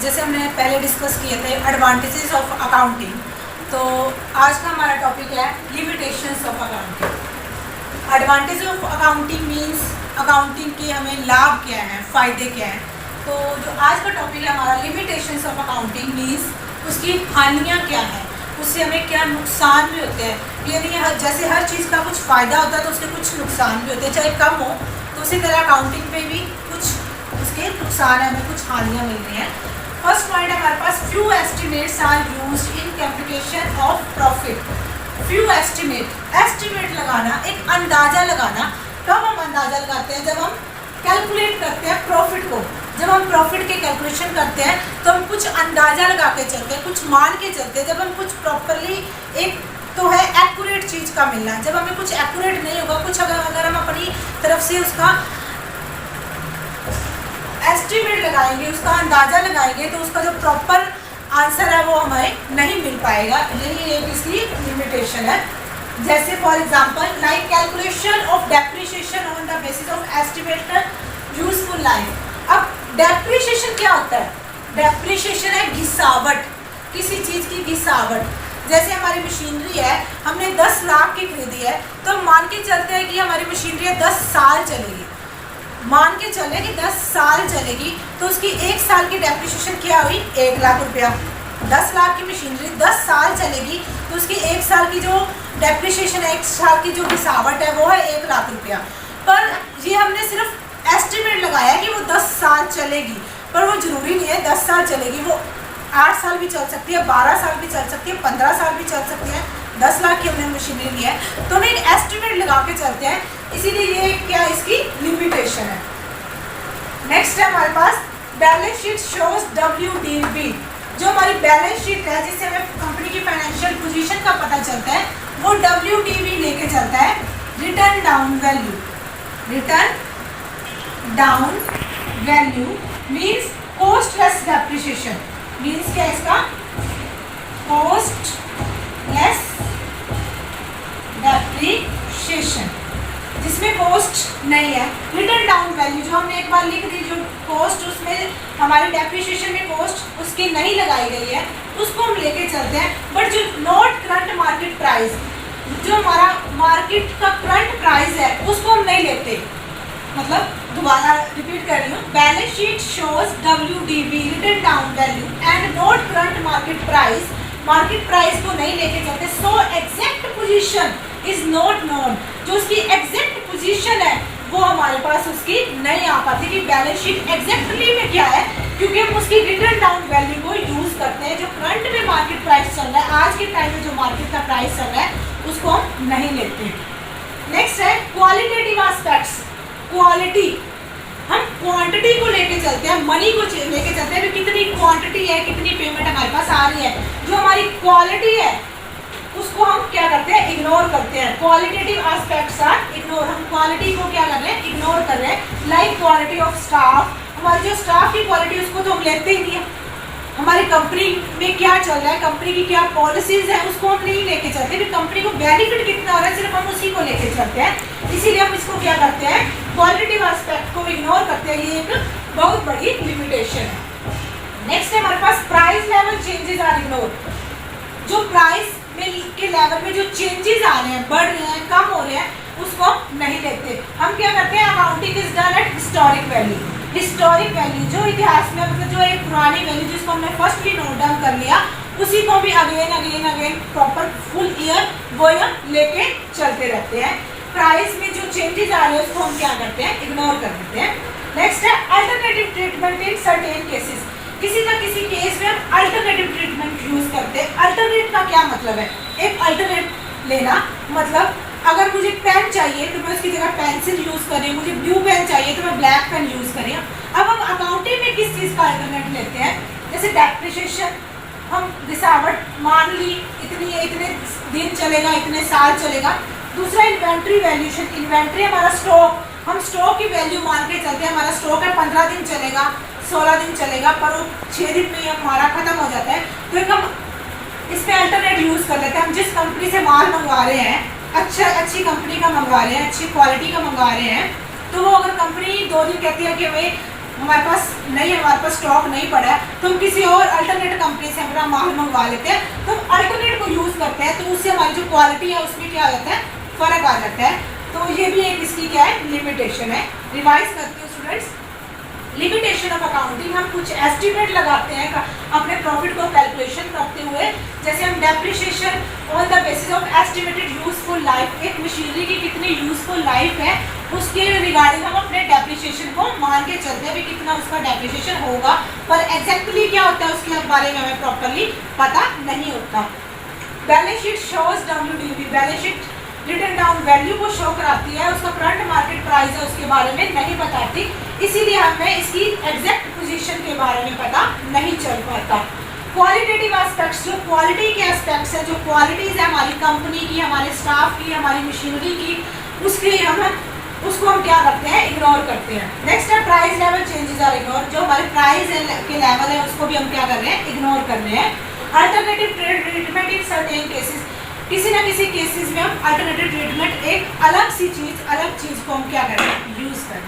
जैसे हमने पहले डिस्कस किए थे एडवांटेजेस ऑफ अकाउंटिंग, तो आज का हमारा टॉपिक है limitations of accounting. Advantage of accounting means accounting के हमें लाभ क्या हैं, फ़ायदे क्या हैं। तो जो आज का टॉपिक है हमारा लिमिटेशंस ऑफ अकाउंटिंग मींस उसकी हानियाँ क्या हैं, उससे हमें क्या नुकसान भी होते हैं। यानी जैसे हर चीज़ का कुछ फ़ायदा होता है तो उसके कुछ नुकसान भी होते हैं, चाहे कम हो। तो उसी तरह अकाउंटिंग पे भी कुछ उसके नुकसान है, हमें कुछ हानियाँ मिल रही हैं। फर्स्ट पॉइंट है हमारे पास, few estimates are used in calculation of profit. Few estimate लगाना, एक अंदाज़ा लगाना। कब हम अंदाज़ा लगाते हैं? जब हम कैलकुलेट करते हैं प्रॉफिट को। जब हम प्रॉफिट के कैलकुलेशन करते हैं तो हम कुछ अंदाज़ा लगा के चलते हैं, कुछ मान के चलते हैं। जब हम कुछ प्रॉपरली, एक तो है एक्यूरेट चीज़ का मिलना। जब हमें कुछ एक्यूरेट नहीं होगा, कुछ अगर हम अपनी तरफ से उसका एस्टिमेट लगाएंगे, उसका अंदाज़ा लगाएंगे, तो उसका जो प्रॉपर आंसर है वो हमें नहीं मिल पाएगा। यही एक इसकी लिमिटेशन है। जैसे for example like calculation of depreciation on the basis of estimated useful life. अब डेप्रिसिएशन क्या होता है? डेप्रिसिएशन है घिसावट, किसी चीज़ की घिसावट। जैसे हमारी मशीनरी है, हमने 10 लाख की खरीदी है, तो हम मान के चलते हैं कि हमारी मशीनरी 10 साल चलेगी। मान के चले कि 10 साल चलेगी, तो उसकी 1 साल की डेप्रिसिएशन क्या हुई? 1 लाख रुपया। 10 लाख की मशीनरी 10 साल चलेगी, तो उसकी 1 साल की जो डेप्रिसिएशन है, 1 साल की जो घिसावट है, वो है 1 लाख रुपया। पर ये हमने सिर्फ एस्टिमेट लगाया कि वो 10 साल चलेगी, पर वो ज़रूरी नहीं है 10 साल चलेगी। वो 8 साल भी चल सकती है, 12 साल भी चल सकती है, 15 साल भी चल सकती है। 10 लाख की हमने मशीनरी ली है, तो हम एक एस्टिमेट लगा के चलते हैं, इसीलिए ये क्या इसकी लिमिटेशन है। नेक्स्ट है हमारे पास बैलेंस शीट शोज WDV। जो हमारी बैलेंस शीट है, जिससे हमें कंपनी की फाइनेंशियल पोजीशन का पता चलता है, वो WDV लेके चलता है return down value. Return down value means cost less depreciation. Means क्या है इसका? कॉस्ट लेस डेप्रिसिएशन, जिसमें कॉस्ट नहीं है। रिटर्न डाउन वैल्यू जो हमने एक बार लिख दी, जो कॉस्ट उसमें हमारी डेप्रिसिएशन में कॉस्ट उसकी नहीं लगाई गई है, उसको हम लेके चलते हैं। बट जो नॉट करंट मार्केट प्राइस, जो हमारा मार्केट का करंट प्राइस है, उसको हम नहीं लेते। मतलब दोबारा रिपीट कर रही हूँ, balance sheet shows WDV return down value and not current market price. Market price को नहीं लेके चलते। So exact position is not known. जो उसकी एग्जैक्ट पोजीशन है वो हमारे पास उसकी नहीं आ पाती कि बैलेंस शीट एग्जैक्टली में क्या है, क्योंकि हम उसकी रिटर्न डाउन वैल्यू को यूज करते हैं। जो करंट में मार्केट प्राइस चल रहा है, आज के टाइम में जो मार्केट का प्राइस चल रहा है, उसको हम नहीं लेते। नेक्स्ट है क्वालिटेटिव एस्पेक्ट्स। क्वालिटी, हम क्वांटिटी को लेके चलते हैं, मनी को लेके चलते हैं, कितनी क्वांटिटी है, कितनी पेमेंट हमारे पास आ रही है। जो हमारी क्वालिटी है उसको हम क्या करते हैं? इग्नोर करते हैं। Qualitative aspects are ignore. हम क्वालिटी को क्या कर रहे हैं? इग्नोर कर रहे हैं। लाइक क्वालिटी ऑफ स्टाफ, हमारी जो स्टाफ की क्वालिटी, उसको तो हम लेते ही नहीं है। हमारी कंपनी में क्या चल रहा है, कंपनी की क्या पॉलिसीज है, उसको हम नहीं लेके चलते। फिर कंपनी को बेनिफिट कितना हो रहा है, सिर्फ हम उसी को लेके चलते हैं। इसीलिए हम इसको क्या करते हैं? क्वालिटेटिव एस्पेक्ट को इग्नोर करते हैं। ये एक बहुत बड़ी लिमिटेशन है। नेक्स्ट है हमारे पास price level changes are ignore. जो प्राइस के लेवल में जो चेंजेस आ रहे हैं, बढ़ रहे हैं, कम हो रहे हैं, उसको हम नहीं लेते। हम क्या करते हैं? Accounting is done at historic value. Historic value जो इतिहास में, मतलब जो एक पुरानी वैल्यू जिसको हमने फर्स्टली नोट डाउन कर लिया, उसी को भी अगेन प्रॉपर फुल ईयर वो हम लेके चलते रहते हैं। प्राइस में जो चेंजेस आ रहे हैं उसको हम क्या करते हैं? इग्नोर कर देते हैं। नेक्स्ट है alternative treatment in certain cases. किसी ना किसी केस में हम अल्टरनेटिव ट्रीटमेंट यूज करते हैं। अल्टरनेट का क्या मतलब है? एक अल्टरनेट लेना, मतलब अगर मुझे पेन चाहिए तो मैं उसकी जगह पेंसिल यूज कर रही हूँ, मुझे ब्लू पेन चाहिए तो मैं ब्लैक पेन यूज कर रही हूँ। अब हम अकाउंटिंग में किस चीज़ का अल्टरनेट लेते हैं? जैसे डेप्रिसिएशन, हम घिसावट मान ली, इतने दिन चलेगा, इतने साल चलेगा। दूसरा इन्वेंट्री वैल्यूएशन। इन्वेंट्री हमारा स्टॉक, हम स्टॉक की वैल्यू मान के चलते हैं। हमारा स्टॉक है 15 दिन चलेगा, 16 दिन चलेगा, पर वो 6 दिन में हमारा खत्म हो जाता है। तो एक हम इसमें अल्टरनेट यूज़ कर लेते हैं। हम जिस कंपनी से माल मंगवा रहे हैं, अच्छी कंपनी का मंगवा रहे हैं, अच्छी क्वालिटी का मंगवा रहे हैं, तो वो अगर कंपनी 2 दिन कहती है कि हमें हमारे पास स्टॉक नहीं पड़ा है, तो हम किसी और अल्टरनेट कंपनी से अपना माल मंगवा लेते हैं, तो हम अल्टरनेट को यूज़ करते हैं, तो उससे हमारी जो क्वालिटी है उसमें क्या हो जाता है, फ़र्क आ जाता है। तो ये भी एक इसकी क्या है, लिमिटेशन है। रिवाइज करते हो स्टूडेंट्स, लिमिटेशन ऑफ अकाउंटिंग, हम कुछ एस्टिमेट लगाते हैं अपने प्रॉफिट को कैलकुलेशन करते हुए, जैसे हम depreciation on the basis of estimated useful life, एक मशीनरी की कितनी यूजफुल लाइफ है उसके रिगार्डिंग हम अपने डेप्रिसिएशन को मान के चलते हैं भी कितना उसका डेप्रिसिएशन होगा, पर एग्जैक्टली क्या होता है उसके बारे में हमें प्रॉपरली पता नहीं होता। Balance sheet shows WDV, balance sheet written down value को शो कराती है, उसका करंट मार्केट प्राइस है उसके बारे में नहीं बताती, इसीलिए हमें इसकी एग्जैक्ट पोजीशन के बारे में पता नहीं चल पाता। क्वालिटेटिव एस्पेक्ट्स, जो क्वालिटी के एस्पेक्ट्स है, जो क्वालिटीज़ है हमारी कंपनी की, हमारे स्टाफ की, हमारी मशीनरी की, उसको हम क्या करते हैं, इग्नोर करते हैं। नेक्स्ट है price level changes are ignore, जो हमारे प्राइस के लेवल है उसको भी हम क्या कर रहे हैं, इग्नोर कर रहे हैं। Alternative treatment in certain cases, किसी ना किसी केसेस में हम अल्टरनेटिव ट्रीटमेंट, एक अलग चीज़ को हम क्या करें, यूज़ करें।